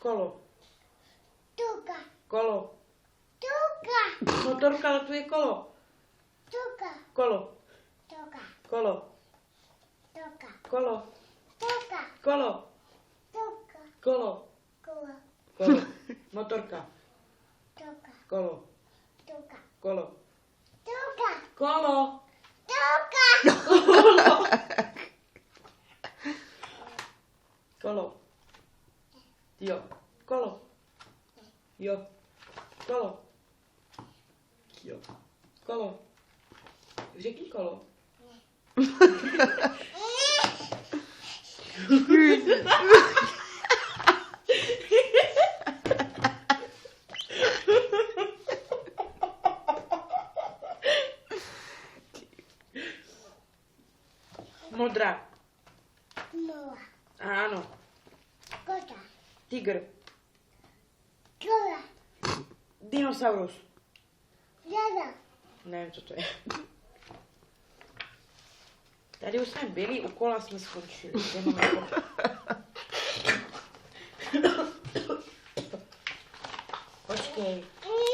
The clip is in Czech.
Kolo. Tuka. Kolo. Tuka. Motorka, ale tu je kolo. Tuka. Kolo. Tuka. Kolo. Tuka. Kolo. Tuka. Kolo. Tuka. Kolo. Kolo. Kolo. Motorka. Tuka. Kolo. Tuka. Kolo. Tuka. Kolo. Tuka. Kolo. Jo. Kolo. Jo. Kolo. Jo. Kolo. Řekni kolo. Modrá. Mola. Ano. Kota. Tygr. Kola. Dinosaurus. Jada. Nevím, co to je. Tady už jsme byli, u kola jsme skončili. Jenom jako